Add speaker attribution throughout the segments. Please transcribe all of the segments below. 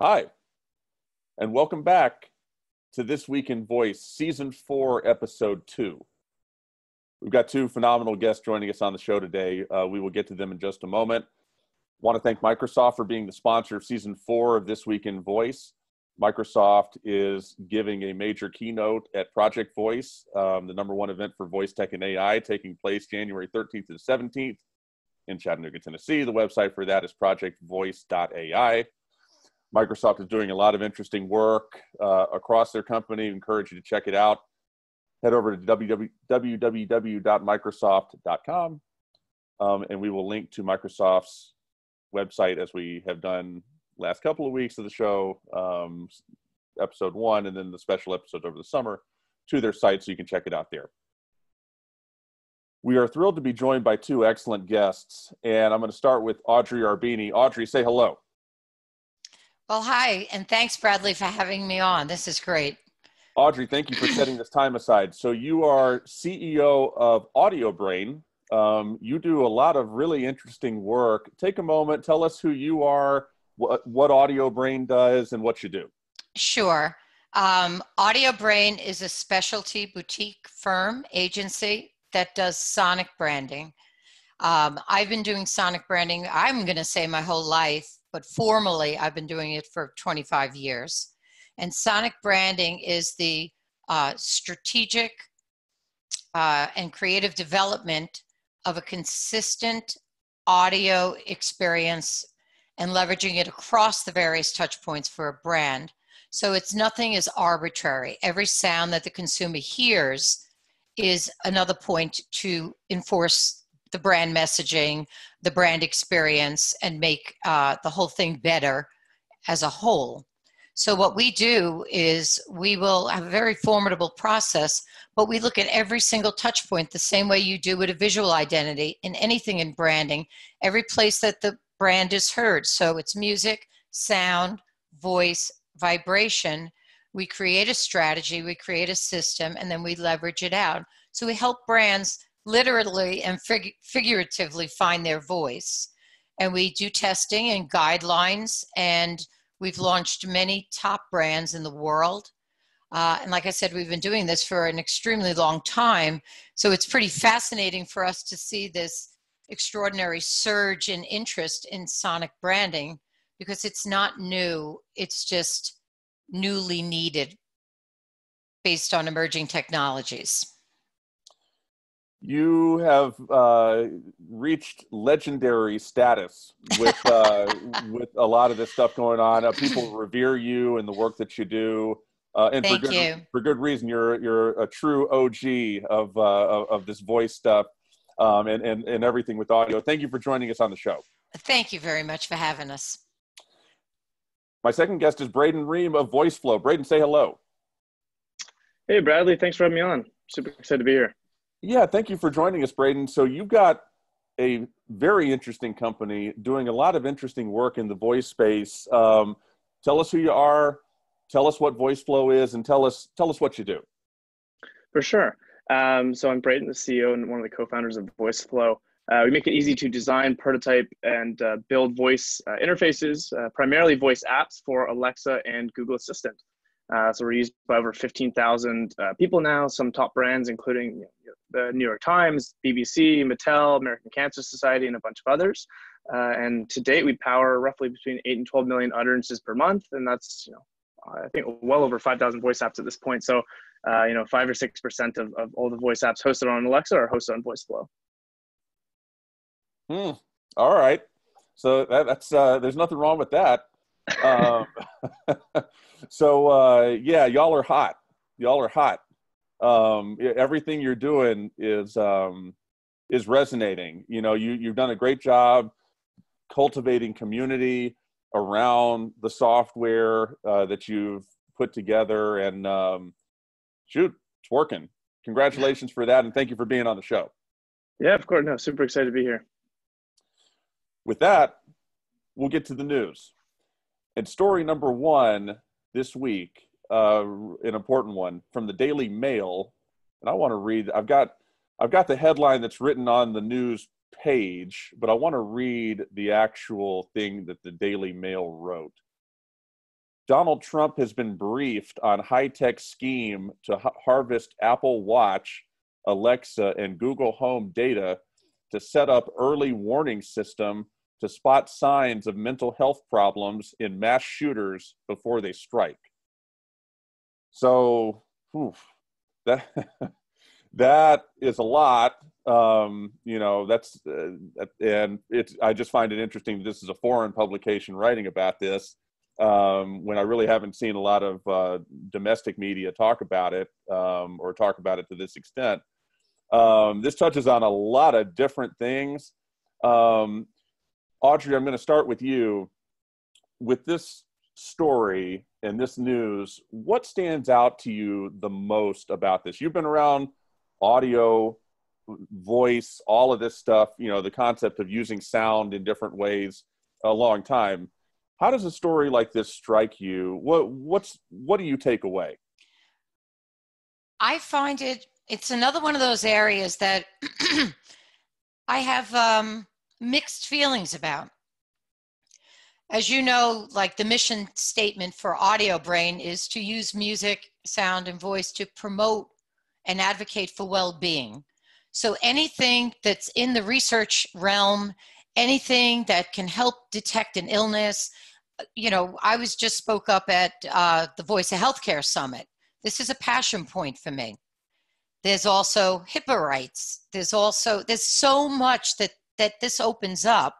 Speaker 1: Hi, and welcome back to This Week in Voice, Season 4, Episode 2. We've got two phenomenal guests joining us on the show today. We will get to them in just a moment. Want to thank Microsoft for being the sponsor of Season 4 of This Week in Voice. Microsoft is giving a major keynote at Project Voice, the #1 event for voice tech and AI, taking place January 13th to the 17th in Chattanooga, Tennessee. The website for that is projectvoice.ai. Microsoft is doing a lot of interesting work across their company. I encourage you to check it out. Head over to www.microsoft.com, and we will link to Microsoft's website as we have done last couple of weeks of the show, episode 1, and then the special episodes over the summer, to their site so you can check it out there. We are thrilled to be joined by two excellent guests, and I'm going to start with Audrey Arbeeny. Audrey, say hello.
Speaker 2: Well, hi, and thanks, Bradley, for having me on. This is great.
Speaker 1: Audrey, thank you for setting this time aside. So you are CEO of Audiobrain. You do a lot of really interesting work. Take a moment, tell us who you are, what Audiobrain does, and what you do.
Speaker 2: Sure. Audiobrain is a specialty boutique firm, agency that does sonic branding. I've been doing sonic branding, I'm going to say my whole life, but formally I've been doing it for 25 years. And sonic branding is the strategic and creative development of a consistent audio experience and leveraging it across the various touch points for a brand. So nothing is arbitrary. Every sound that the consumer hears is another point to enforce the brand messaging, the brand experience, and make the whole thing better as a whole. So what we do is we will have a very formidable process, but we look at every single touch point the same way you do with a visual identity in anything in branding, every place that the brand is heard. So it's music, sound, voice, vibration. We create a strategy, we create a system, and then we leverage it out. So we help brands literally and figuratively find their voice. And we do testing and guidelines, and we've launched many top brands in the world. And like I said, we've been doing this for an extremely long time. So it's pretty fascinating for us to see this extraordinary surge in interest in sonic branding, because it's not new, it's just newly needed based on emerging technologies.
Speaker 1: You have reached legendary status with with a lot of this stuff going on. People revere you and the work that you do, and
Speaker 2: Thank you.
Speaker 1: For good reason. You're a true OG of this voice stuff, and everything with audio. Thank you for joining us on the show.
Speaker 2: Thank you very much for having us.
Speaker 1: My second guest is Braden Ream of Voiceflow. Braden, say hello.
Speaker 3: Hey, Bradley. Thanks for having me on. Super excited to be here.
Speaker 1: Yeah, thank you for joining us, Braden. So you've got a very interesting company doing a lot of interesting work in the voice space. Tell us who you are, tell us what Voiceflow is, and tell us what you do.
Speaker 3: For sure. So I'm Braden, the CEO and one of the co-founders of Voiceflow. We make it easy to design, prototype, and build voice interfaces, primarily voice apps for Alexa and Google Assistant. So we're used by over 15,000 people now, some top brands, including the New York Times, BBC, Mattel, American Cancer Society, and a bunch of others. And to date, we power roughly between 8 and 12 million utterances per month. And that's, I think well over 5,000 voice apps at this point. So, 5 or 6% of all the voice apps hosted on Alexa are hosted on Voiceflow.
Speaker 1: All right. So that's there's nothing wrong with that. Yeah, y'all are hot. Everything you're doing is resonating. You've done a great job cultivating community around the software that you've put together, and shoot, it's working. Congratulations for that, and thank you for being on the show.
Speaker 3: Yeah, of course. No, super excited to be here.
Speaker 1: With that, we'll get to the news. And story number 1 this week, an important one from the Daily Mail, and I want to read. I've got the headline that's written on the news page, but I want to read the actual thing that the Daily Mail wrote. Donald Trump has been briefed on high-tech scheme to harvest Apple Watch, Alexa, and Google Home data to set up early warning system to spot signs of mental health problems in mass shooters before they strike. So, that that is a lot. That's and it's. I just find it interesting. This is a foreign publication writing about this, when I really haven't seen a lot of domestic media talk about it, or talk about it to this extent. This touches on a lot of different things. Audrey, I'm going to start with you. With this story and this news, what stands out to you the most about this? You've been around audio, voice, all of this stuff, the concept of using sound in different ways a long time. How does a story like this strike you? What do you take away?
Speaker 2: I find it's another one of those areas that I have mixed feelings about. As you know, like the mission statement for Audiobrain is to use music, sound, and voice to promote and advocate for well-being. So anything that's in the research realm, anything that can help detect an illness, I just spoke up at the Voice of Healthcare Summit. This is a passion point for me. There's also HIPAA rights. There's so much that this opens up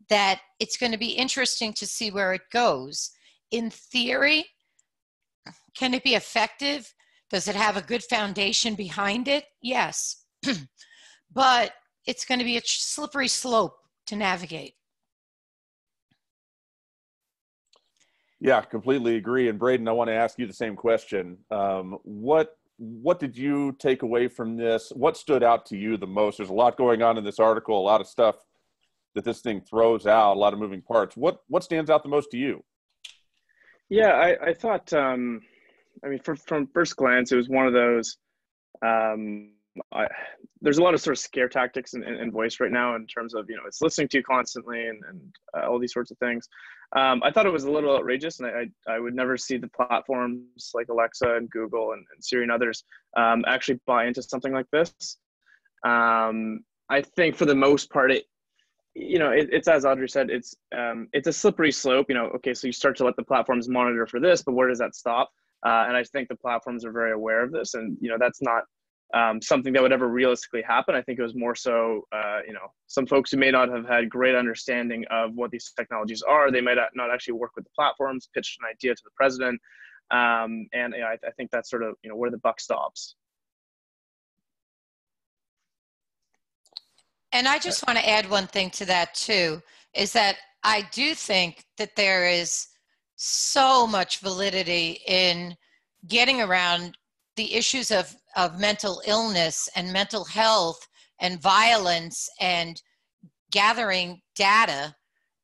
Speaker 2: that it's going to be interesting to see where it goes. In theory, can it be effective? Does it have a good foundation behind it? Yes. But it's going to be a slippery slope to navigate.
Speaker 1: Yeah, completely agree. And Braden, I want to ask you the same question. What did you take away from this? What stood out to you the most? There's a lot going on in this article, a lot of stuff that this thing throws out, a lot of moving parts. What stands out the most to you?
Speaker 3: Yeah, I thought, from first glance, it was one of those, there's a lot of sort of scare tactics in voice right now in terms of, it's listening to you constantly and all these sorts of things. I thought it was a little outrageous, and I would never see the platforms like Alexa and Google and Siri and others actually buy into something like this. I think for the most part, it's as Audrey said, it's a slippery slope. Okay, so you start to let the platforms monitor for this, but where does that stop? And I think the platforms are very aware of this, and that's not something that would ever realistically happen. I think it was more so, some folks who may not have had great understanding of what these technologies are, they might not actually work with the platforms, pitch an idea to the president, and I think that's sort of where the buck stops.
Speaker 2: And I just want to add one thing to that too, is that I do think that there is so much validity in getting around the issues of mental illness and mental health and violence and gathering data.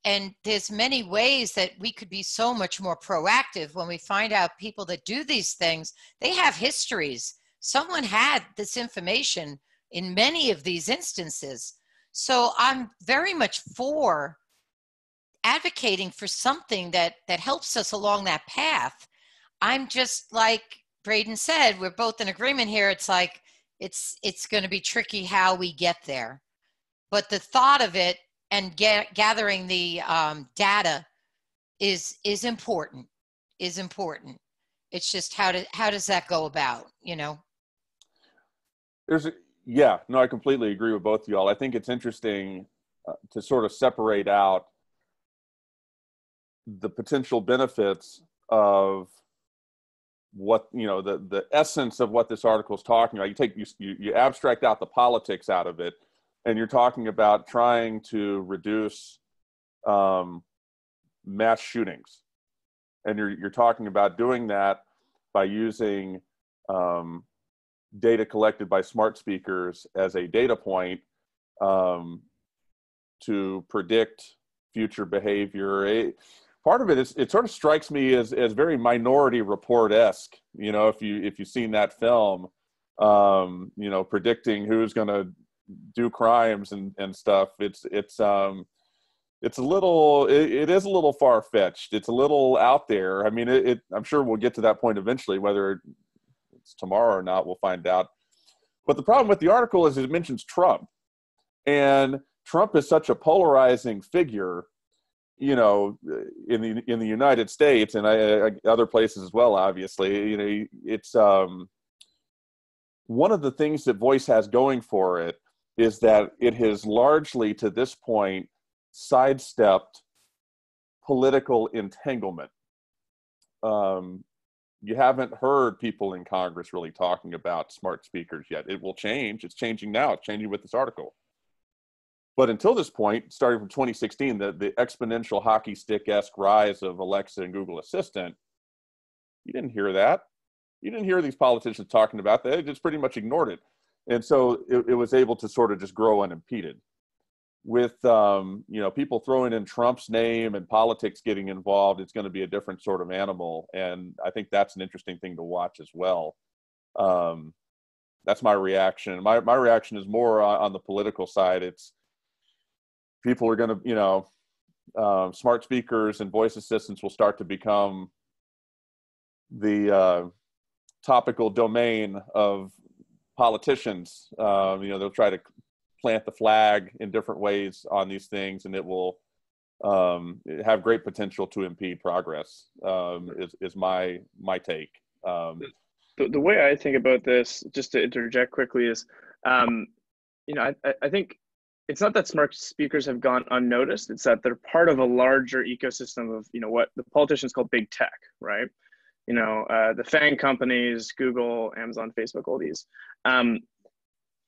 Speaker 2: And there's many ways that we could be so much more proactive when we find out people that do these things. They have histories. Someone had this information in many of these instances. So I'm very much for advocating for something that helps us along that path. I'm just like Braden said, we're both in agreement here. It's like, it's going to be tricky how we get there. But the thought of it and gathering the data is important, It's just how does that go about,
Speaker 1: I completely agree with both of y'all. I think it's interesting to sort of separate out the potential benefits of what, the essence of what this article is talking about. You abstract out the politics out of it, and you're talking about trying to reduce mass shootings. And you're talking about doing that by using data collected by smart speakers as a data point to predict future behavior. Part of it is, it sort of strikes me as very Minority Report-esque. If you've seen that film, predicting who's going to do crimes and stuff. It's it's a little, it is a little far-fetched. It's a little out there. I mean, I'm sure we'll get to that point eventually, whether it's tomorrow or not, we'll find out. But the problem with the article is it mentions Trump. And Trump is such a polarizing figure, you know, in the United States and other places as well, obviously. You know, it's one of the things that Voice has going for it is that it has largely, to this point, sidestepped political entanglement. You haven't heard people in Congress really talking about smart speakers yet. It will change. It's changing now. It's changing with this article. But until this point, starting from 2016, the exponential hockey stick-esque rise of Alexa and Google Assistant, you didn't hear that. You didn't hear these politicians talking about that. They just pretty much ignored it. And so it was able to sort of just grow unimpeded. With you know, people throwing in Trump's name and politics getting involved, it's going to be a different sort of animal. And I think that's an interesting thing to watch as well. That's my reaction. My reaction is more on the political side. It's people are going to, you know, smart speakers and voice assistants will start to become the topical domain of politicians. You know, they'll try to plant the flag in different ways on these things, and it will have great potential to impede progress. Is my take.
Speaker 3: The way I think about this, just to interject quickly, is, you know, I think it's not that smart speakers have gone unnoticed. It's that they're part of a larger ecosystem of, you know, what the politicians call big tech, right? You know, the FANG companies, Google, Amazon, Facebook, all these.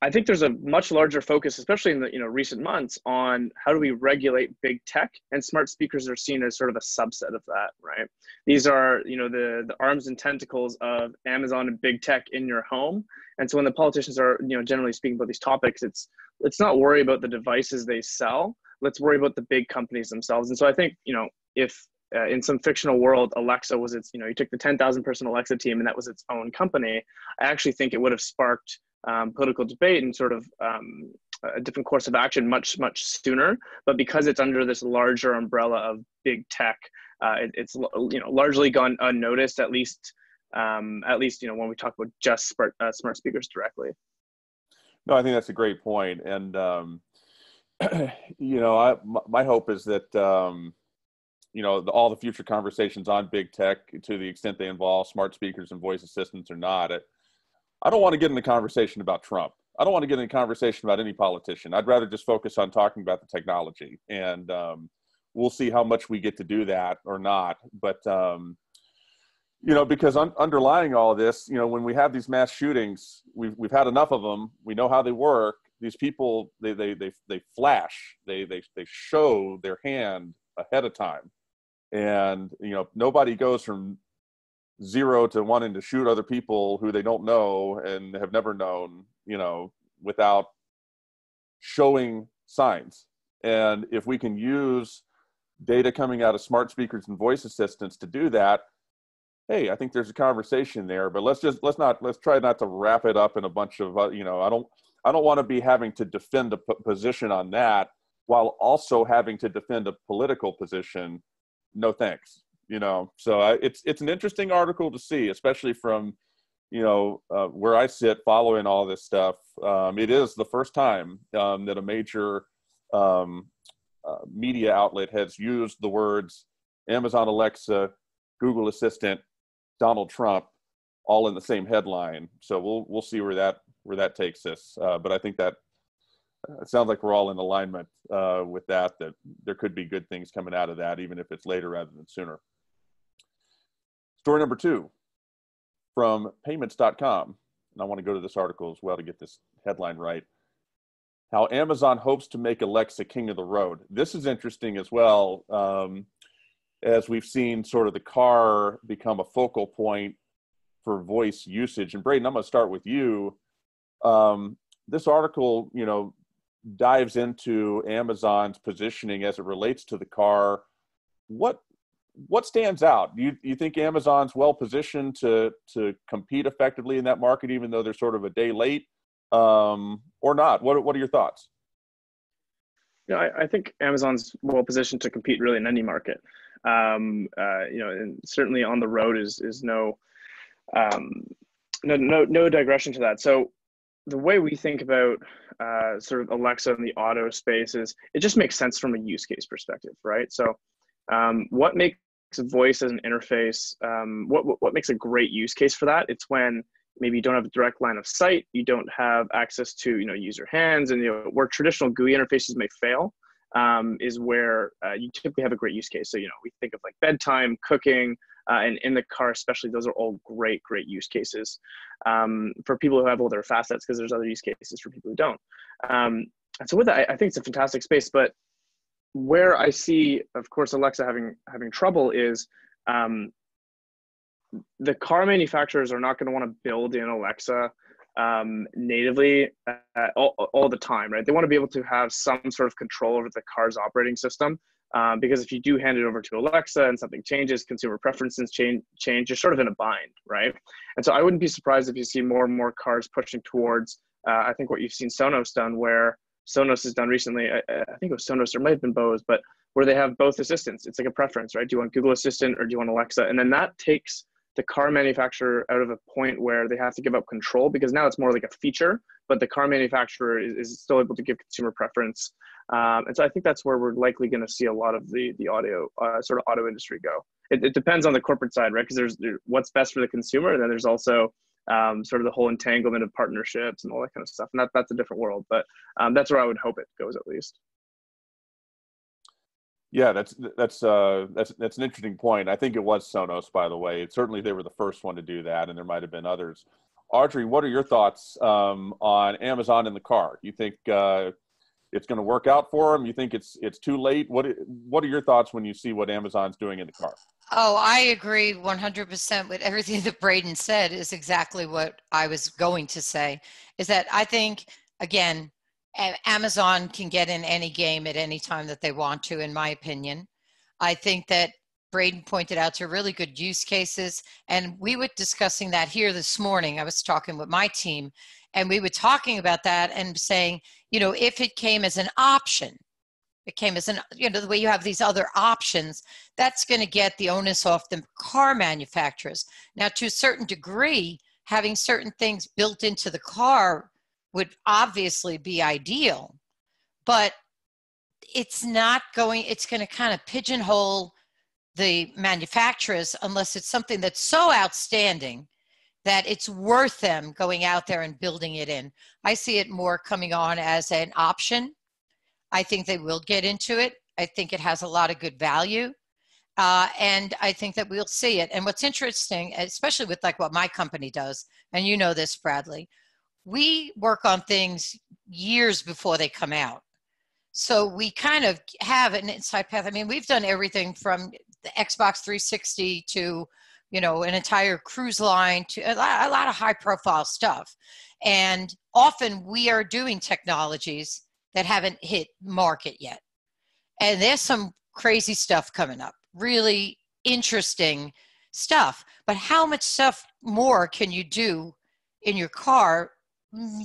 Speaker 3: I think there's a much larger focus, especially in the, you know, recent months, on how do we regulate big tech, and smart speakers are seen as sort of a subset of that, right? These are, you know, the arms and tentacles of Amazon and big tech in your home. And so when the politicians are, you know, generally speaking about these topics, let's not worry about the devices they sell. Let's worry about the big companies themselves. And so I think, you know, if in some fictional world, Alexa was its, you know, you took the 10,000 person Alexa team and that was its own company, I actually think it would have sparked political debate and sort of a different course of action much sooner. But because it's under this larger umbrella of big tech, it's, you know, largely gone unnoticed, at least you know, when we talk about just smart speakers directly.
Speaker 1: No, I think that's a great point. And you know, my hope is that you know, all the future conversations on big tech, to the extent they involve smart speakers and voice assistants or not, I don't want to get in a conversation about Trump. I don't want to get in a conversation about any politician. I'd rather just focus on talking about the technology. And we'll see how much we get to do that or not. But, you know, because underlying all of this, you know, when we have these mass shootings, we've had enough of them. We know how they work. These people, they flash. They show their hand ahead of time. And, you know, nobody goes from zero to wanting to shoot other people who they don't know and have never known, you know, without showing signs. And if we can use data coming out of smart speakers and voice assistants to do that, hey, I think there's a conversation there. But let's try not to wrap it up in a bunch of, you know, I don't want to be having to defend a position on that while also having to defend a political position. No thanks. You know, so it's an interesting article to see, especially from, you know, where I sit following all this stuff. It is the first time that a major media outlet has used the words Amazon Alexa, Google Assistant, Donald Trump, all in the same headline. So we'll see where that takes us. But I think that it sounds like we're all in alignment with that there could be good things coming out of that, even if it's later rather than sooner. Story number 2 from payments.com. And I want to go to this article as well to get this headline right. How Amazon hopes to make Alexa king of the road. This is interesting as well, as we've seen sort of the car become a focal point for voice usage. And Braden, I'm going to start with you. This article, you know, dives into Amazon's positioning as it relates to the car. What stands out? Do you think Amazon's well positioned to compete effectively in that market, even though they're sort of a day late, or not? What are your thoughts?
Speaker 3: I think Amazon's well positioned to compete really in any market. And certainly on the road is um, no digression to that. So the way we think about sort of Alexa in the auto space is it just makes sense from a use case perspective, right? So what makes voice as an interface, what makes a great use case for that? It's when maybe you don't have a direct line of sight, you don't have access to use your hands, and where traditional GUI interfaces may fail is where you typically have a great use case. So we think of like bedtime, cooking, and in the car especially. Those are all great use cases for people who have older facets, because there's other use cases for people who don't. And so with that, I think it's a fantastic space. But where I see, of course, Alexa having trouble is the car manufacturers are not going to want to build in Alexa natively all the time, right? They want to be able to have some sort of control over the car's operating system, because if you do hand it over to Alexa and something changes, consumer preferences change, you're sort of in a bind, right? And so I wouldn't be surprised if you see more and more cars pushing towards, I think what you've seen Sonos done, where Sonos has done recently, I think it was Sonos, or it might have been Bose, but where they have both assistants. It's like a preference, right? Do you want Google Assistant or do you want Alexa? And then that takes the car manufacturer out of a point where they have to give up control, because now it's more like a feature, but the car manufacturer is still able to give consumer preference. And so I think that's where we're likely going to see a lot of the audio sort of auto industry go. It depends on the corporate side, right? Because there's what's best for the consumer, and then there's also sort of the whole entanglement of partnerships and all that kind of stuff. And that's a different world, but that's where I would hope it goes, at least.
Speaker 1: Yeah, that's an interesting point. I think it was Sonos, by the way. Certainly they were the first one to do that, and there might have been others. Audrey, what are your thoughts on Amazon in the car? You think it's going to work out for them? You think it's too late? What are your thoughts when you see what Amazon's doing in the car?
Speaker 2: Oh, I agree 100% with everything that Braden said. Is exactly what I was going to say, is that I think, again, Amazon can get in any game at any time that they want to, in my opinion. I think that Braden pointed out to really good use cases, and we were discussing that here this morning. I was talking with my team, and we were talking about that and saying, if it came as an option, it came as the way you have these other options, that's going to get the onus off the car manufacturers. Now, to a certain degree, having certain things built into the car would obviously be ideal, but it's going to kind of pigeonhole the manufacturers unless it's something that's so outstanding that it's worth them going out there and building it in. I see it more coming on as an option. I think they will get into it. I think it has a lot of good value. And I think that we'll see it. And what's interesting, especially with like what my company does, and you know this, Bradley, we work on things years before they come out. So we kind of have an inside path. I mean, we've done everything from the Xbox 360 to, an entire cruise line to a lot of high profile stuff. And often we are doing technologies that haven't hit market yet. And there's some crazy stuff coming up, really interesting stuff. But how much stuff more can you do in your car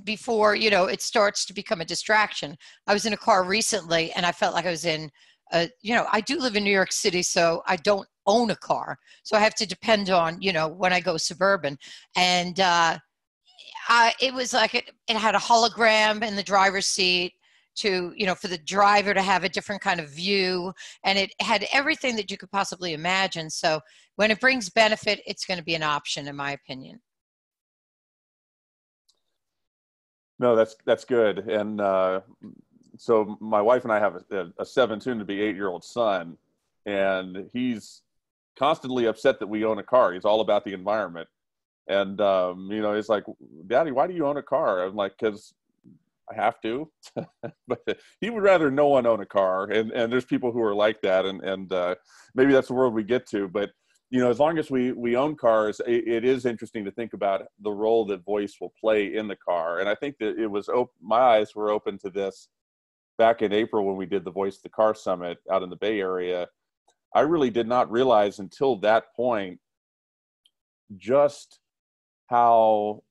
Speaker 2: before, it starts to become a distraction? I was in a car recently and I felt like I was in, I do live in New York City, so I don't own a car. So I have to depend on, when I go suburban. And it was like it had a hologram in the driver's seat to, for the driver to have a different kind of view. And it had everything that you could possibly imagine. So when it brings benefit, it's going to be an option, in my opinion.
Speaker 1: No, that's good. And so my wife and I have a 7, soon to be 8-year-old son, and he's constantly upset that we own a car. He's all about the environment. And, he's like, Daddy, why do you own a car? I'm like, because I have to. But he would rather no one own a car. And there's people who are like that. And maybe that's the world we get to. But, as long as we own cars, it is interesting to think about the role that voice will play in the car. And I think that my eyes were open to this back in April when we did the Voice of the Car Summit out in the Bay Area. I really did not realize until that point just how,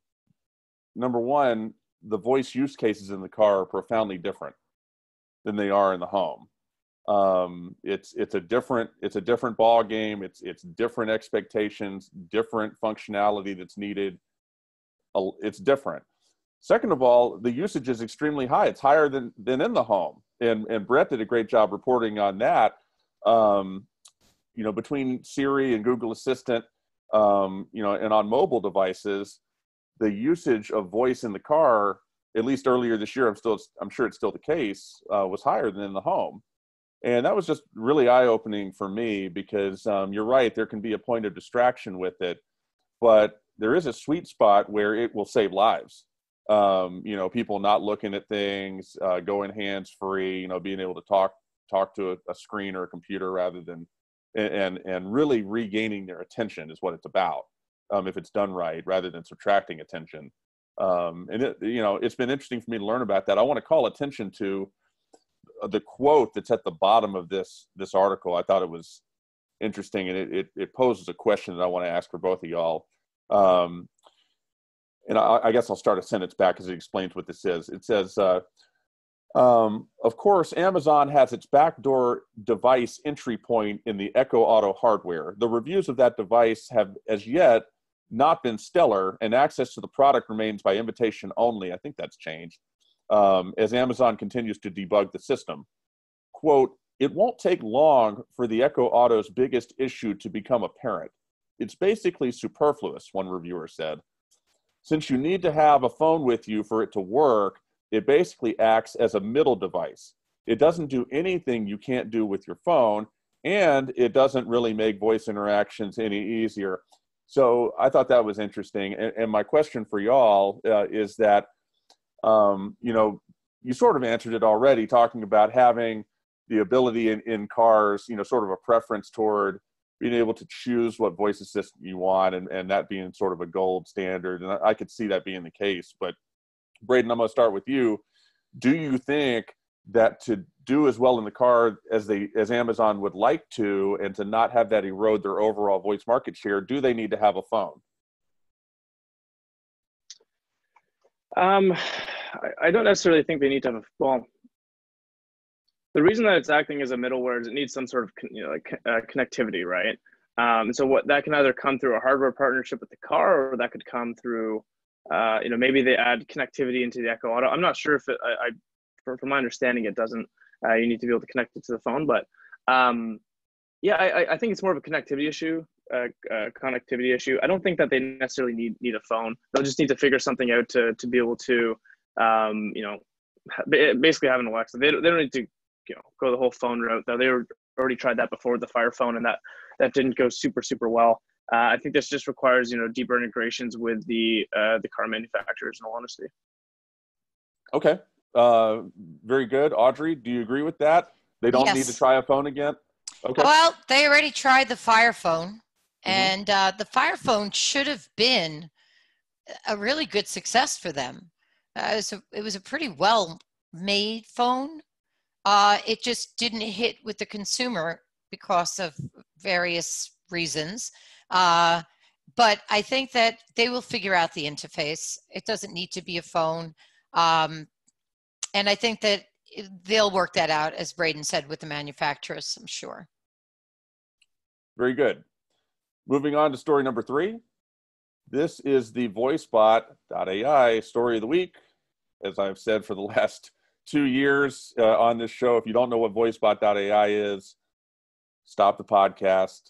Speaker 1: number one, the voice use cases in the car are profoundly different. than they are in the home. It's a different ball game. It's different expectations, different functionality that's needed. It's different. Second of all, the usage is extremely high. It's higher than in the home. And Brett did a great job reporting on that. Between Siri and Google Assistant, and on mobile devices, the usage of voice in the car, at least earlier this year, I'm sure it's still the case, was higher than in the home. And that was just really eye-opening for me because you're right, there can be a point of distraction with it, but there is a sweet spot where it will save lives. People not looking at things, going hands-free, being able to talk to a screen or a computer rather than, and really regaining their attention is what it's about, if it's done right, rather than subtracting attention. It's been interesting for me to learn about that. I want to call attention to the quote that's at the bottom of this article. I thought it was interesting, and it poses a question that I want to ask for both of y'all. And I guess I'll start a sentence back as it explains what this is. It says, of course, Amazon has its backdoor device entry point in the Echo Auto hardware. The reviews of that device have as yet not been stellar, and access to the product remains by invitation only. I think that's changed. As Amazon continues to debug the system. Quote, it won't take long for the Echo Auto's biggest issue to become apparent. It's basically superfluous, one reviewer said. Since you need to have a phone with you for it to work, it basically acts as a middle device. It doesn't do anything you can't do with your phone, and it doesn't really make voice interactions any easier. So I thought that was interesting. And my question for y'all is that, you sort of answered it already, talking about having the ability in cars, sort of a preference toward being able to choose what voice assistant you want, and that being sort of a gold standard. And I could see that being the case. But Braden, I'm going to start with you. Do you think that to do as well in the car as Amazon would like to, and to not have that erode their overall voice market share, do they need to have a phone?
Speaker 3: I don't necessarily think they need to have the reason that it's acting as a middleware is it needs some sort of connectivity, right? And so what that can either come through a hardware partnership with the car, or that could come through, maybe they add connectivity into the Echo Auto. I'm not sure if from my understanding, it doesn't. You need to be able to connect it to the phone, but I think it's more of a connectivity issue. Connectivity issue. I don't think that they necessarily need a phone. They'll just need to figure something out to be able to, basically have an Alexa. They don't need to, go the whole phone route. Though they already tried that before with the Fire Phone, and that didn't go super well. I think this just requires, deeper integrations with the car manufacturers, in all honesty.
Speaker 1: Okay. Very good. Audrey, do you agree with that? They don't need to try a phone again? Okay.
Speaker 2: Well, they already tried the Fire Phone, and the Fire Phone should have been a really good success for them. It was a pretty well-made phone. It just didn't hit with the consumer because of various reasons. But I think that they will figure out the interface. It doesn't need to be a phone. And I think that they'll work that out, as Braden said, with the manufacturers, I'm sure.
Speaker 1: Very good. Moving on to story number 3. This is the VoiceBot.ai story of the week. As I've said for the last 2 years on this show, if you don't know what VoiceBot.ai is, stop the podcast,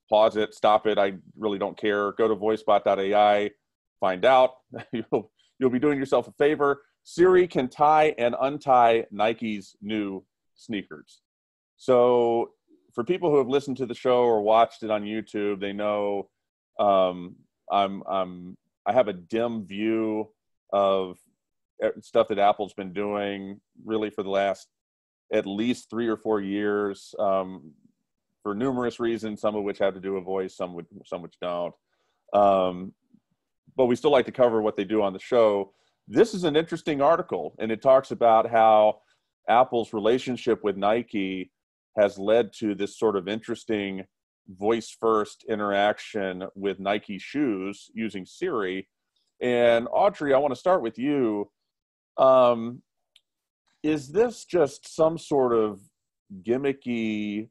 Speaker 1: pause it, stop it. I really don't care. Go to VoiceBot.ai, find out. You'll be doing yourself a favor. Siri can tie and untie Nike's new sneakers. So for people who have listened to the show or watched it on YouTube, they know I have a dim view of stuff that Apple's been doing really for the last at least 3 or 4 years, for numerous reasons, some of which have to do with voice, some which don't. But we still like to cover what they do on the show. This is an interesting article, and it talks about how Apple's relationship with Nike has led to this sort of interesting voice-first interaction with Nike shoes using Siri. And Audrey, I want to start with you. is this just some sort of gimmicky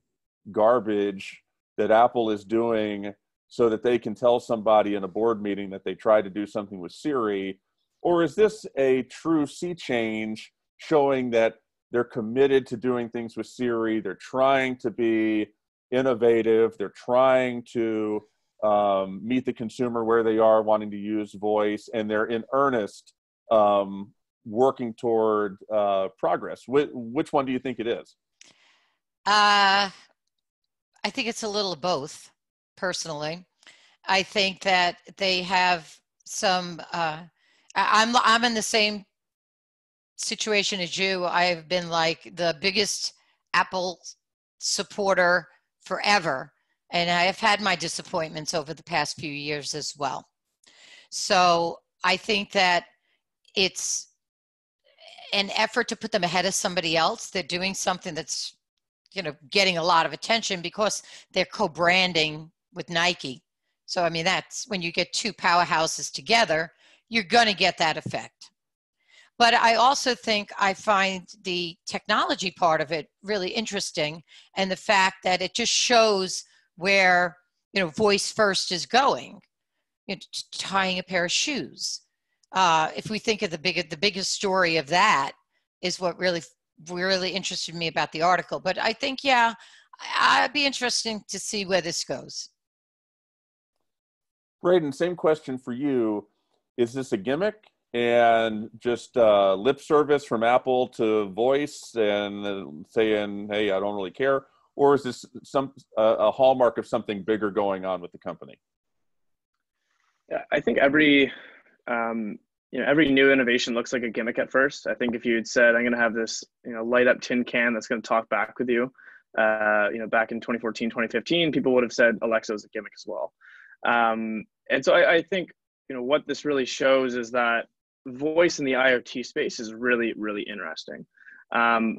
Speaker 1: garbage that Apple is doing so that they can tell somebody in a board meeting that they tried to do something with Siri? Or is this a true sea change showing that they're committed to doing things with Siri? They're trying to be innovative. They're trying to meet the consumer where they are, wanting to use voice, and they're in earnest working toward progress. Which one do you think it is?
Speaker 2: I think it's a little of both, personally. I think that they have some, I'm in the same situation as you. I've been like the biggest Apple supporter forever, and I have had my disappointments over the past few years as well. So I think that it's an effort to put them ahead of somebody else. They're doing something that's, getting a lot of attention because they're co-branding with Nike. So, I mean, that's when you get two powerhouses together, you're going to get that effect. But I also think I find the technology part of it really interesting, and the fact that it just shows where, voice first is going. Tying a pair of shoes. If we think of the biggest story of that is what really interested me about the article. But I think, yeah, I'd be interesting to see where this goes.
Speaker 1: Braden, same question for you. Is this a gimmick and just lip service from Apple to voice and saying, hey, I don't really care? Or is this a hallmark of something bigger going on with the company?
Speaker 3: Yeah, I think every new innovation looks like a gimmick at first. I think if you had said, I'm going to have this, light up tin can that's going to talk back with you, back in 2014, 2015, people would have said Alexa was a gimmick as well. And so I think, what this really shows is that voice in the IoT space is really, really interesting.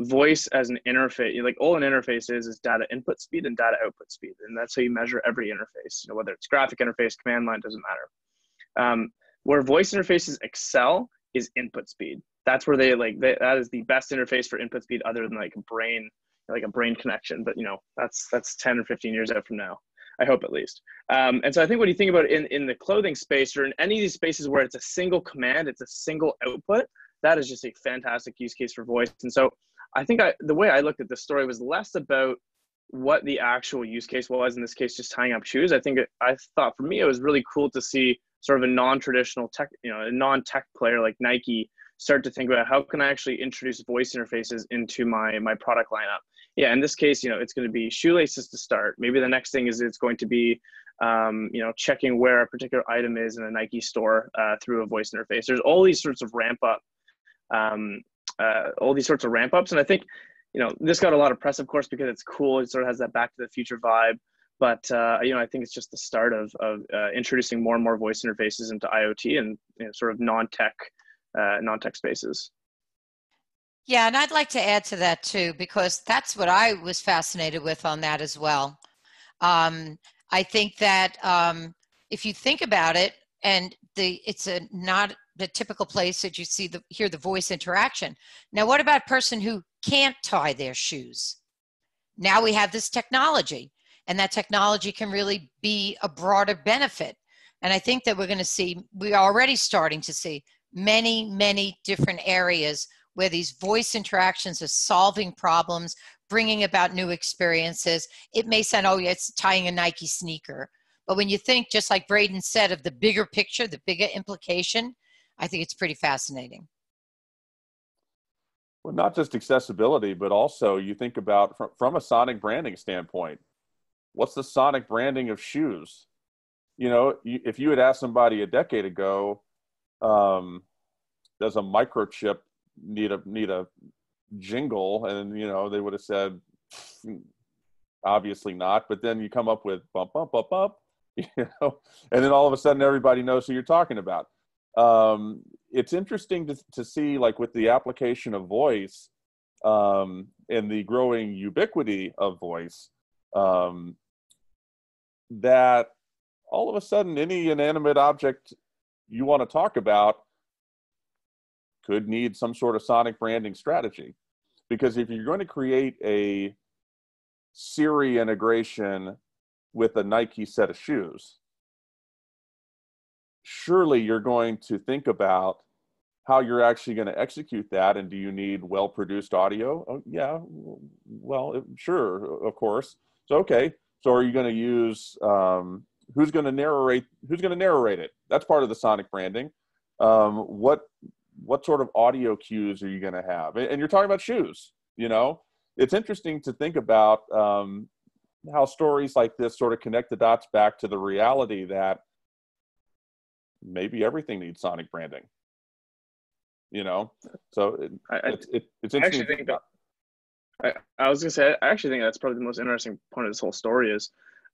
Speaker 3: Voice as an interface, like all an interface is data input speed and data output speed. And that's how you measure every interface, whether it's graphic interface, command line, doesn't matter. Where voice interfaces excel is input speed. That's where that is the best interface for input speed other than like a brain connection. But that's 10 or 15 years out from now, I hope at least. And so I think when you think about it in the clothing space or in any of these spaces where it's a single command, it's a single output, that is just a fantastic use case for voice. And so I think the way I looked at this story was less about what the actual use case was, in this case, just tying up shoes. I thought for me, it was really cool to see sort of a non-traditional tech, a non-tech player like Nike start to think about how can I actually introduce voice interfaces into my product lineup. Yeah, in this case, it's going to be shoelaces to start. Maybe the next thing is it's going to be, checking where a particular item is in a Nike store through a voice interface. There's all these sorts of ramp ups. And I think, this got a lot of press, of course, because it's cool. It sort of has that Back to the Future vibe. But, I think it's just the start of introducing more and more voice interfaces into IoT and sort of non-tech spaces.
Speaker 2: Yeah, and I'd like to add to that too, because that's what I was fascinated with on that as well. I think that if you think about it, and it's not the typical place that you hear the voice interaction. Now, what about a person who can't tie their shoes? Now we have this technology, and that technology can really be a broader benefit. And I think that we are already starting to see many, many different areas where these voice interactions are solving problems, bringing about new experiences. It may sound, oh, yeah, it's tying a Nike sneaker. But when you think, just like Braden said, of the bigger picture, the bigger implication, I think it's pretty fascinating.
Speaker 1: Well, not just accessibility, but also you think about from a sonic branding standpoint, what's the sonic branding of shoes? If you had asked somebody a decade ago, does a microchip need a jingle? And, they would have said, obviously not. But then you come up with bump, bump, bump, bump, and then all of a sudden everybody knows who you're talking about. It's interesting to see, like with the application of voice and the growing ubiquity of voice, that all of a sudden any inanimate object you want to talk about could need some sort of sonic branding strategy. Because if you're going to create a Siri integration with a Nike set of shoes, surely you're going to think about how you're actually going to execute that. And do you need well-produced audio? Oh, yeah, well, sure, of course. So, okay. So are you going to use, who's going to narrate it? That's part of the sonic branding. What sort of audio cues are you going to have? And you're talking about shoes, you know? It's interesting to think about how stories like this sort of connect the dots back to the reality that maybe everything needs sonic branding. You know, so it's interesting.
Speaker 3: I was gonna say, I actually think that's probably the most interesting point of this whole story is,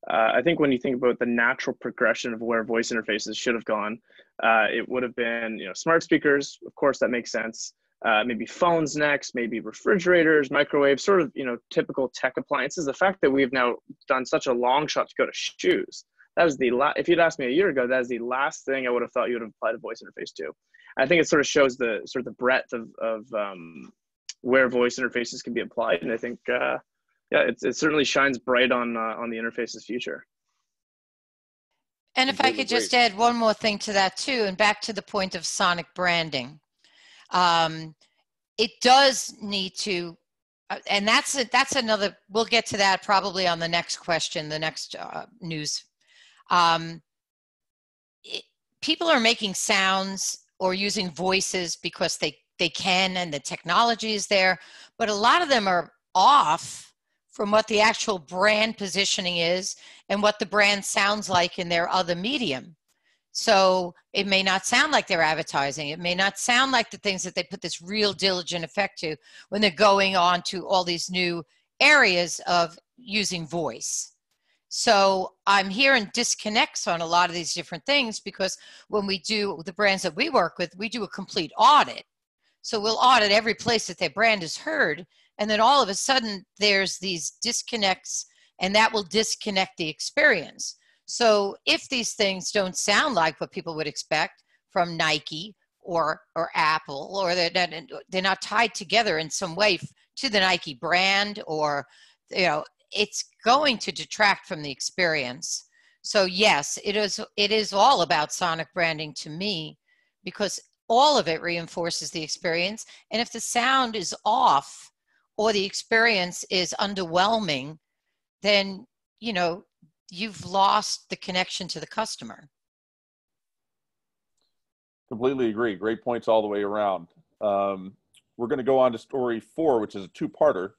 Speaker 3: I think when you think about the natural progression of where voice interfaces should have gone, it would have been, smart speakers. Of course, that makes sense. Maybe phones next, maybe refrigerators, microwaves, sort of, typical tech appliances. The fact that we've now done such a long shot to go to shoes, that was if you'd asked me a year ago, that is the last thing I would have thought you would have applied a voice interface to. I think it sort of shows the breadth of where voice interfaces can be applied, and I think it certainly shines bright on the interface's future.
Speaker 2: And if I could just add one more thing to that too, and back to the point of sonic branding, it does need to, and that's another. We'll get to that probably on the next question, the next news. People are making sounds or using voices because they can and the technology is there, but a lot of them are off from what the actual brand positioning is and what the brand sounds like in their other medium. So it may not sound like they're advertising. It may not sound like the things that they put this real diligent effect to when they're going on to all these new areas of using voice. So I'm hearing disconnects on a lot of these different things because when we do the brands that we work with, we do a complete audit. So we'll audit every place that their brand is heard. And then all of a sudden there's these disconnects, and that will disconnect the experience. So if these things don't sound like what people would expect from Nike or Apple, or they're not tied together in some way to the Nike brand, or, it's going to detract from the experience. So yes, it is all about sonic branding to me, because all of it reinforces the experience. And if the sound is off or the experience is underwhelming, then, you've lost the connection to the customer.
Speaker 1: Completely agree. Great points all the way around. We're going to go on to story 4, which is a two-parter.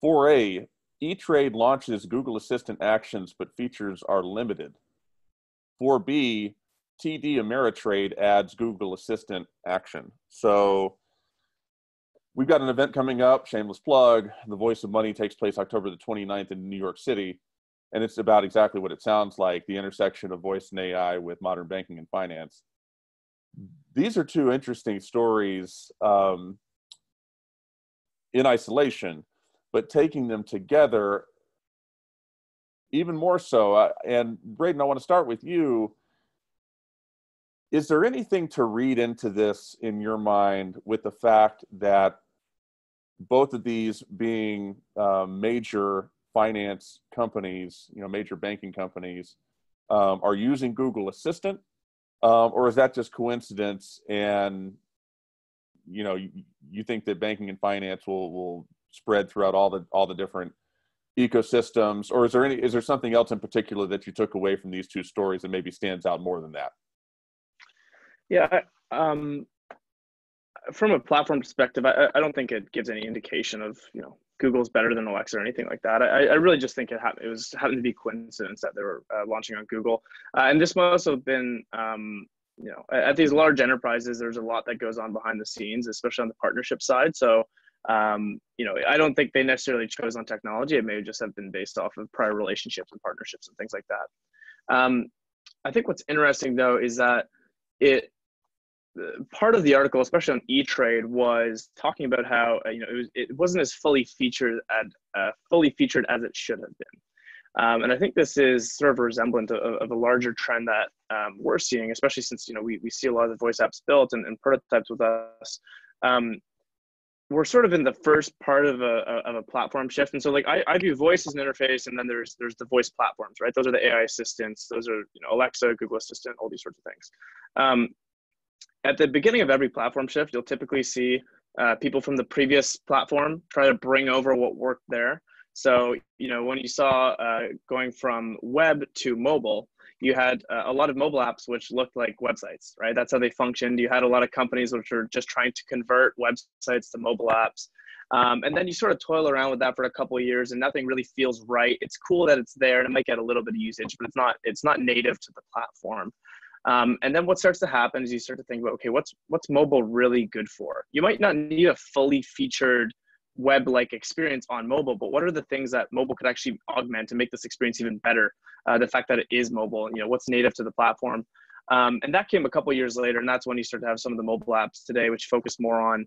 Speaker 1: 4A, E-Trade launches Google Assistant actions, but features are limited. 4B, TD Ameritrade adds Google Assistant action. So we've got an event coming up, shameless plug. The Voice of Money takes place October the 29th in New York City. And it's about exactly what it sounds like, the intersection of voice and AI with modern banking and finance. These are two interesting stories in isolation, but taking them together even more so. And Braden, I want to start with you. Is there anything to read into this in your mind with the fact that both of these being major finance companies, major banking companies, are using Google Assistant, or is that just coincidence? And you think that banking and finance will spread throughout all the different ecosystems, or is there something else in particular that you took away from these two stories that maybe stands out more than that?
Speaker 3: Yeah, from a platform perspective, I don't think it gives any indication of Google's better than Alexa or anything like that. I really just think it happened to be coincidence that they were launching on Google, and this might also have been at these large enterprises. There's a lot that goes on behind the scenes, especially on the partnership side. So I don't think they necessarily chose on technology. It may just have been based off of prior relationships and partnerships and things like that. I think what's interesting though is that part of the article, especially on E-Trade, was talking about how it wasn't as fully featured as it should have been, and I think this is sort of a resemblance of a larger trend that we're seeing, especially since we see a lot of the voice apps built and prototypes with us. we're sort of in the first part of a platform shift. And so like I view voice as an interface, and then there's the voice platforms, right? Those are the AI assistants. Those are, Alexa, Google Assistant, all these sorts of things. At the beginning of every platform shift, you'll typically see people from the previous platform try to bring over what worked there. So, when you saw going from web to mobile, you had a lot of mobile apps which looked like websites, right? That's how they functioned. You had a lot of companies which were just trying to convert websites to mobile apps. And then you sort of toil around with that for a couple of years, and nothing really feels right. It's cool that it's there, and it might get a little bit of usage, but it's not native to the platform. And then what starts to happen is you start to think about, okay, what's mobile really good for? You might not need a fully featured web-like experience on mobile, but what are the things that mobile could actually augment to make this experience even better? The fact that it is mobile, what's native to the platform. And that came a couple of years later, and that's when you start to have some of the mobile apps today, which focus more on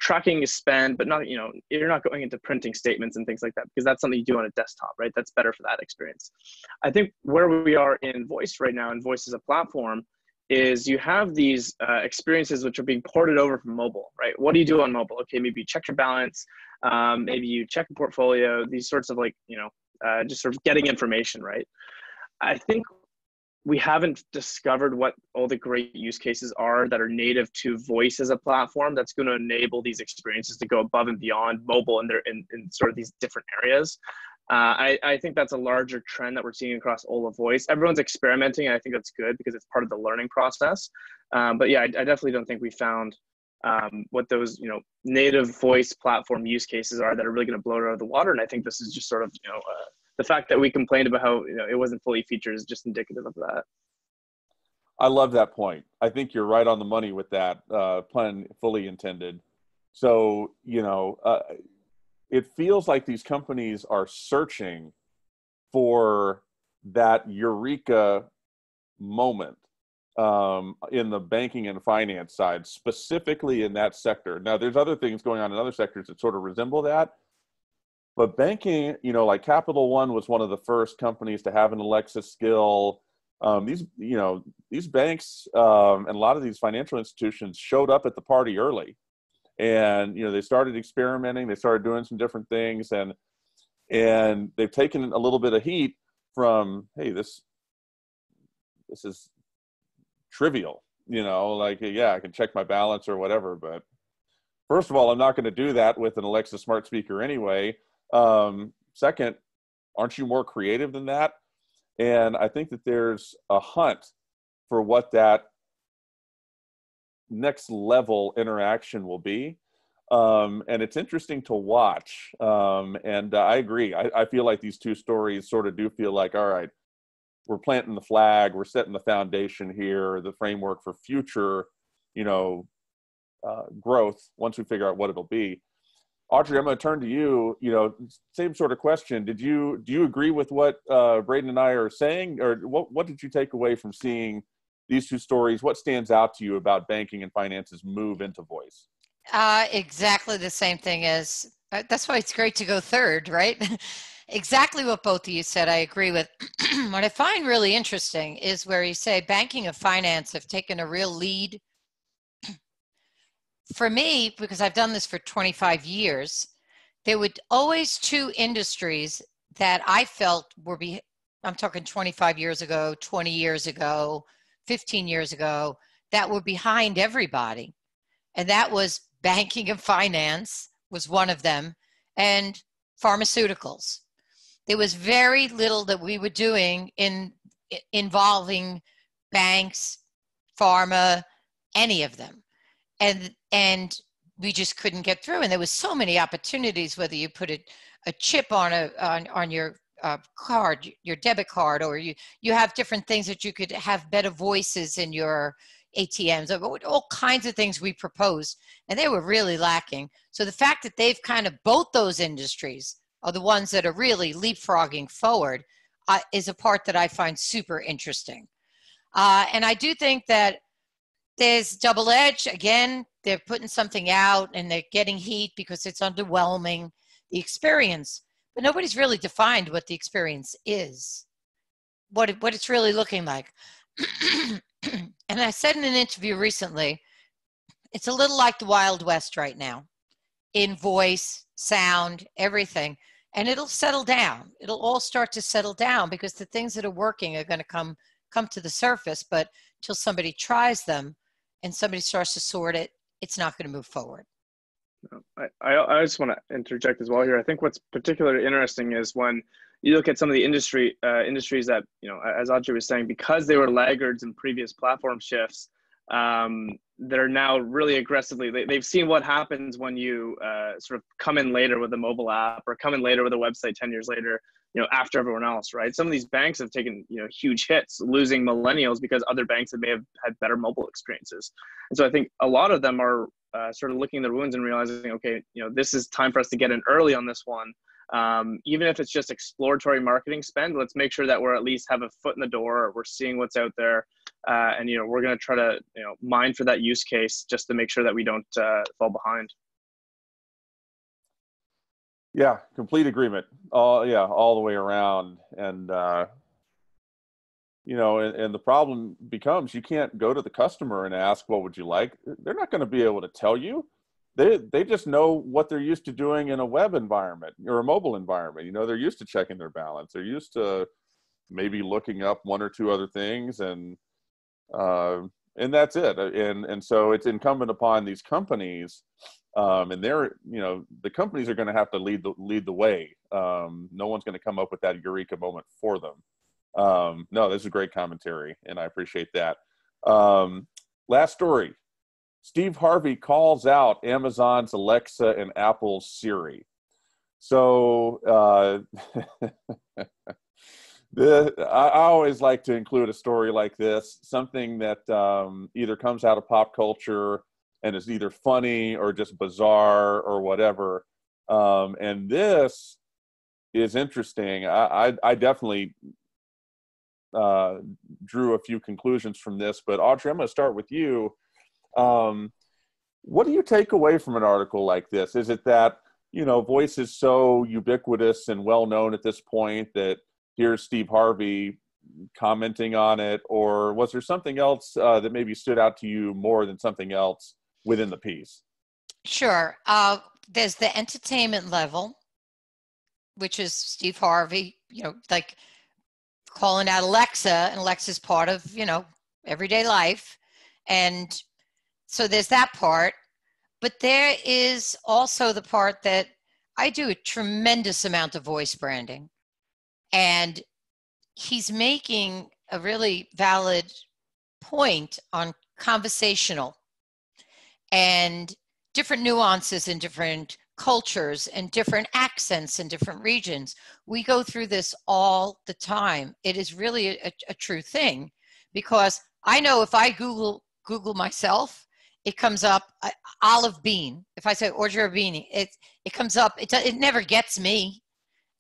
Speaker 3: tracking your spend, but not, you're not going into printing statements and things like that, because that's something you do on a desktop, right? That's better for that experience. I think where we are in voice right now, and voice as a platform, is you have these experiences which are being ported over from mobile, right? What do you do on mobile? Okay, maybe you check your balance, maybe you check a portfolio, these sorts of like, just sort of getting information, right? I think we haven't discovered what all the great use cases are that are native to voice as a platform that's going to enable these experiences to go above and beyond mobile in sort of these different areas. I think that's a larger trend that we're seeing across all of voice. Everyone's experimenting, and I think that's good because it's part of the learning process. But yeah, I definitely don't think we found what those native voice platform use cases are that are really going to blow it out of the water. And I think this is just sort of the fact that we complained about how it wasn't fully featured is just indicative of that.
Speaker 1: I love that point. I think you're right on the money with that, pun fully intended. So it feels like these companies are searching for that eureka moment in the banking and finance side, specifically in that sector. Now, there's other things going on in other sectors that sort of resemble that. But banking, like Capital One was one of the first companies to have an Alexa skill. These banks and a lot of these financial institutions showed up at the party early. And they started experimenting, they started doing some different things, and they've taken a little bit of heat from, hey, this is trivial, I can check my balance or whatever, but first of all, I'm not going to do that with an Alexa smart speaker anyway. Second, aren't you more creative than that? And I think that there's a hunt for what that next level interaction will be. And it's interesting to watch. And I agree. I feel like these two stories sort of do feel like, all right, we're planting the flag, we're setting the foundation here, the framework for future, growth once we figure out what it'll be. Audrey, I'm going to turn to you. Same sort of question. Do you agree with what Braden and I are saying, or what did you take away from seeing these two stories? What stands out to you about banking and finance's move into voice?
Speaker 2: Exactly the same thing as, that's why it's great to go third, right? Exactly what both of you said, I agree with. What I find really interesting is where you say banking and finance have taken a real lead. For me, because I've done this for 25 years, there were always two industries that I felt were, I'm talking 25 years ago, 20 years ago, 15 years ago, that were behind everybody. And that was banking and finance was one of them, and pharmaceuticals. There was very little that we were doing involving banks, pharma, any of them. And we just couldn't get through. And there was so many opportunities, whether you put a chip on your card, your debit card, or you have different things that you could have better voices in your ATMs, all kinds of things we proposed, and they were really lacking. So the fact that they've kind of, both those industries are the ones that are really leapfrogging forward is a part that I find super interesting. And I do think that there's double edge. Again, they're putting something out and they're getting heat because it's underwhelming, the experience. But nobody's really defined what the experience is, what it's really looking like. And I said in an interview recently, it's a little like the Wild West right now. in voice, sound, everything. And it'll settle down. It'll all start to settle down because the things that are working are going to come to the surface. But till somebody tries them and somebody starts to sort it, it's not going to move forward.
Speaker 3: I just want to interject as well here. I think what's particularly interesting is when you look at some of the industries that, as Audrey was saying, because they were laggards in previous platform shifts, they're now really aggressively, they've seen what happens when you sort of come in later with a mobile app or come in later with a website 10 years later, after everyone else, right? Some of these banks have taken, huge hits, losing millennials because other banks may have had better mobile experiences. And so I think a lot of them are sort of looking at the wounds and realizing, okay, this is time for us to get in early on this one. Even if it's just exploratory marketing spend, let's make sure that we're at least have a foot in the door, or we're seeing what's out there. And, we're going to try to, mine for that use case just to make sure that we don't fall behind.
Speaker 1: Yeah, complete agreement. All the way around. And, and the problem becomes you can't go to the customer and ask, what would you like? They're not going to be able to tell you. They just know what they're used to doing in a web environment or a mobile environment. They're used to checking their balance. They're used to maybe looking up one or two other things, and that's it. And so it's incumbent upon these companies, and they're, the companies are going to have to lead the way. No one's going to come up with that eureka moment for them. No, this is great commentary, and I appreciate that. Last story. Steve Harvey calls out Amazon's Alexa and Apple's Siri. So I always like to include a story like this, something that either comes out of pop culture and is either funny or just bizarre or whatever. And this is interesting. I definitely drew a few conclusions from this, but Audrey, I'm going to start with you. What do you take away from an article like this? Is it that, voice is so ubiquitous and well-known at this point that here's Steve Harvey commenting on it, or was there something else that maybe stood out to you more than something else within the piece?
Speaker 2: Sure. There's the entertainment level, which is Steve Harvey, like calling out Alexa, and Alexa's part of, everyday life. And so there's that part, but there is also the part that I do a tremendous amount of voice branding, and he's making a really valid point on conversational and different nuances in different cultures and different accents in different regions. We go through this all the time. It is really a true thing, because I know if I Google myself, it comes up olive bean. If I say Audrey Arbeeny, it comes up. It never gets me.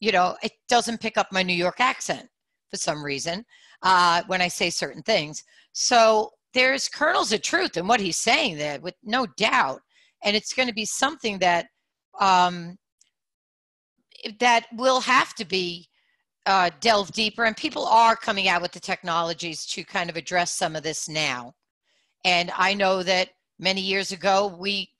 Speaker 2: It doesn't pick up my New York accent for some reason when I say certain things. So there's kernels of truth in what he's saying there, with no doubt. And it's going to be something that that will have to be delve deeper. And people are coming out with the technologies to kind of address some of this now. And I know that many years ago, we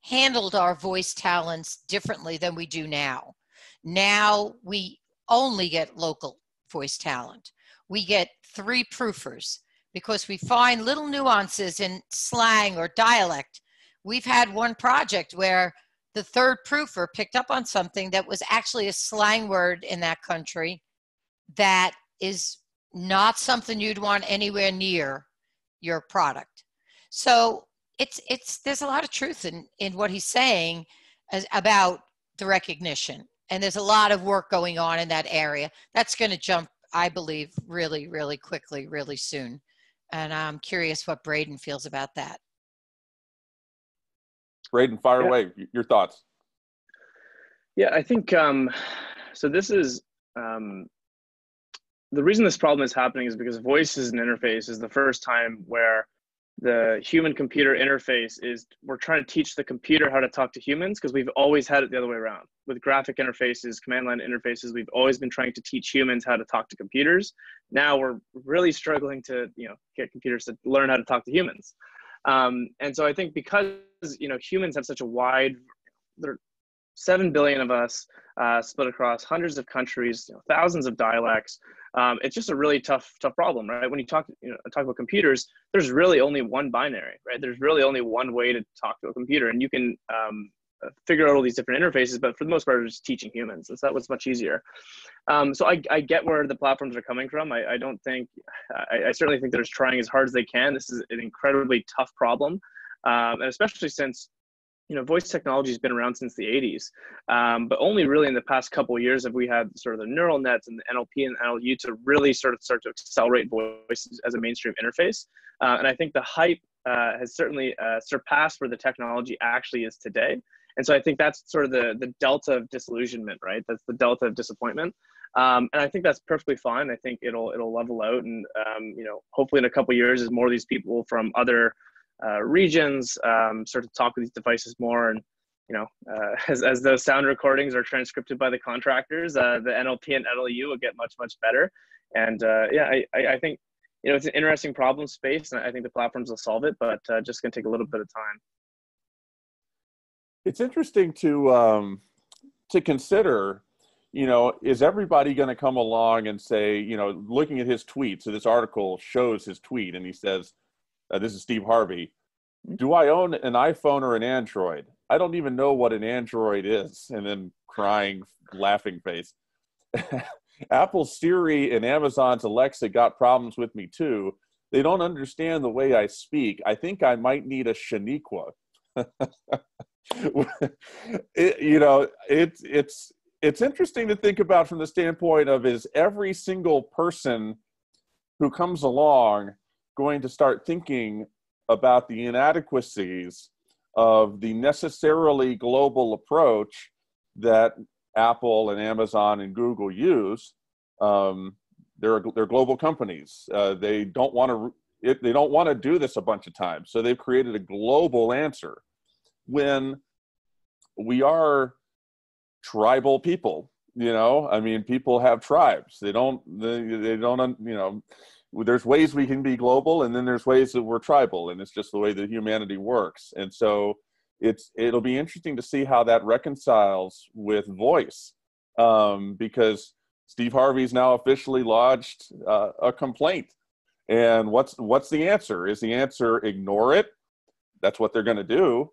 Speaker 2: handled our voice talents differently than we do now. Now we only get local voice talent. We get 3 proofers because we find little nuances in slang or dialect. We've had one project where the 3rd proofer picked up on something that was actually a slang word in that country that is not something you'd want anywhere near your product. So there's a lot of truth in what he's saying about the recognition. And there's a lot of work going on in that area. That's going to jump, I believe, really, really quickly, really soon. And I'm curious what Braden feels about that.
Speaker 1: Braden, fire away. Your thoughts.
Speaker 3: Yeah, I think, so this is, the reason this problem is happening is because voice as an interface is the first time where the human-computer interface is, we're trying to teach the computer how to talk to humans, because we've always had it the other way around. With graphic interfaces, command line interfaces, we've always been trying to teach humans how to talk to computers. Now we're really struggling to, get computers to learn how to talk to humans. And so I think because, humans have such a wide there are 7 billion of us, split across hundreds of countries, thousands of dialects. It's just a really tough problem, right? When you talk about computers, there's really only one binary, right? There's really only one way to talk to a computer, and you can figure out all these different interfaces, but for the most part, it's just teaching humans. And so that was much easier. So I get where the platforms are coming from. I certainly think they're trying as hard as they can. This is an incredibly tough problem. And especially since, voice technology has been around since the 80s, but only really in the past couple of years have we had sort of the neural nets and the NLP and NLU to really start to accelerate voice as a mainstream interface. And I think the hype has certainly surpassed where the technology actually is today. And so I think that's sort of the delta of disillusionment, right? That's the delta of disappointment. And I think that's perfectly fine. I think it'll level out, and hopefully in a couple of years, as more of these people from other regions start to talk with these devices more, and as those sound recordings are transcribed by the contractors, the NLP and NLU will get much better. And I think it's an interesting problem space, and I think the platforms will solve it, but just going to take a little bit of time.
Speaker 1: It's interesting to consider, is everybody going to come along and say, looking at his tweet, so this article shows his tweet, and he says, this is Steve Harvey, do I own an iPhone or an Android? I don't even know what an Android is. And then crying, laughing face. Apple's Siri and Amazon's Alexa got problems with me too. They don't understand the way I speak. I think I might need a Shaniqua. It's interesting to think about from the standpoint of, is every single person who comes along going to start thinking about the inadequacies of the necessarily global approach that Apple and Amazon and Google use? They're global companies. They don't want to do this a bunch of times, so they've created a global answer. When we are tribal people, people have tribes. They don't, there's ways we can be global, and then there's ways that we're tribal, and it's just the way that humanity works. And so it'll be interesting to see how that reconciles with voice, because Steve Harvey's now officially lodged a complaint. And what's the answer? Is the answer ignore it? That's what they're going to do.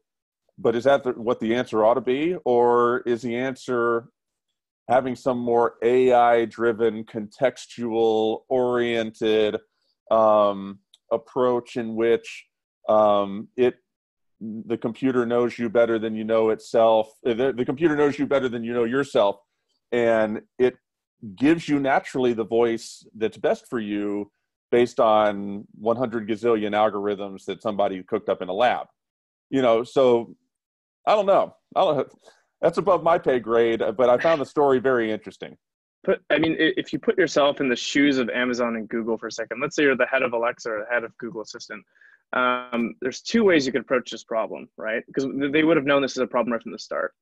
Speaker 1: But is that what the answer ought to be? Or is the answer having some more AI-driven, contextual-oriented approach in which the computer knows you better than you know itself. The computer knows you better than you know yourself, and it gives you naturally the voice that's best for you based on 100 gazillion algorithms that somebody cooked up in a lab. So I don't know. That's above my pay grade, but I found the story very interesting.
Speaker 3: If you put yourself in the shoes of Amazon and Google for a second, let's say you're the head of Alexa or the head of Google Assistant. There's two ways you could approach this problem, right? Because they would have known this is a problem right from the start.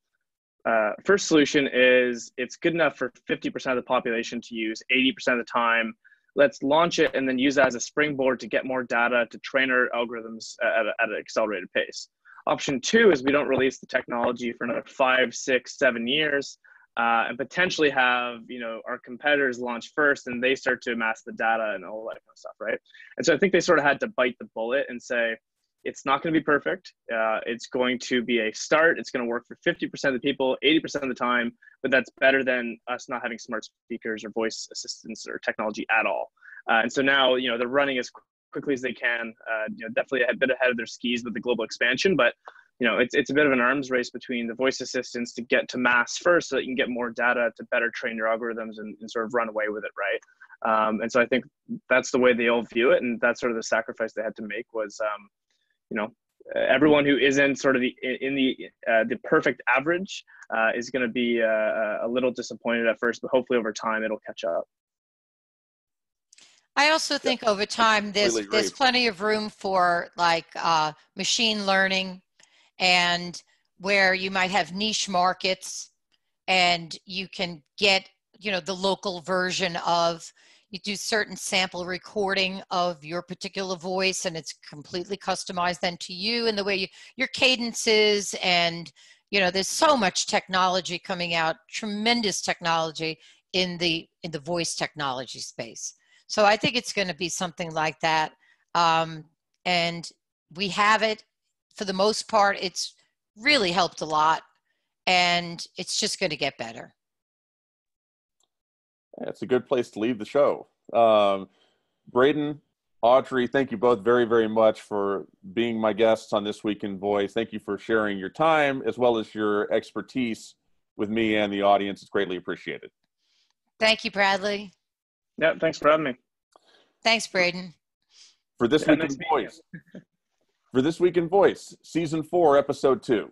Speaker 3: First solution is, it's good enough for 50% of the population to use 80% of the time. Let's launch it and then use that as a springboard to get more data to train our algorithms at an accelerated pace. Option two is we don't release the technology for another 5, 6, 7 years, and potentially have our competitors launch first, and they start to amass the data and all that kind of stuff, right? And so I think they sort of had to bite the bullet and say, it's not going to be perfect. It's going to be a start. It's going to work for 50% of the people, 80% of the time, but that's better than us not having smart speakers or voice assistants or technology at all. And so now, they're running as quickly as they can, definitely a bit ahead of their skis with the global expansion, but it's a bit of an arms race between the voice assistants to get to mass first, so that you can get more data to better train your algorithms and sort of run away with it, right? And so I think that's the way they all view it, and that's sort of the sacrifice they had to make was, everyone who isn't sort of the perfect average is going to be a little disappointed at first, but hopefully over time it'll catch up.
Speaker 2: I also think over time there's plenty of room for machine learning, and where you might have niche markets, and you can get the local version of, you do certain sample recording of your particular voice, and it's completely customized then to you, and the way your cadences and You know, there's so much technology coming out, tremendous technology in the voice technology space. So I think it's going to be something like that. And we have it for the most part. It's really helped a lot, and it's just going to get better.
Speaker 1: It's a good place to leave the show. Braden, Audrey, thank you both very, very much for being my guests on This Week in Voice. Thank you for sharing your time as well as your expertise with me and the audience. It's greatly appreciated.
Speaker 2: Thank you, Bradley.
Speaker 3: Yeah, thanks for having me.
Speaker 2: Thanks, Braden.
Speaker 1: For This Week in Voice. For This Week in Voice, Season 4, Episode 2.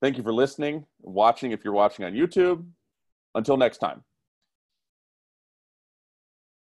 Speaker 1: Thank you for listening, watching if you're watching on YouTube. Until next time.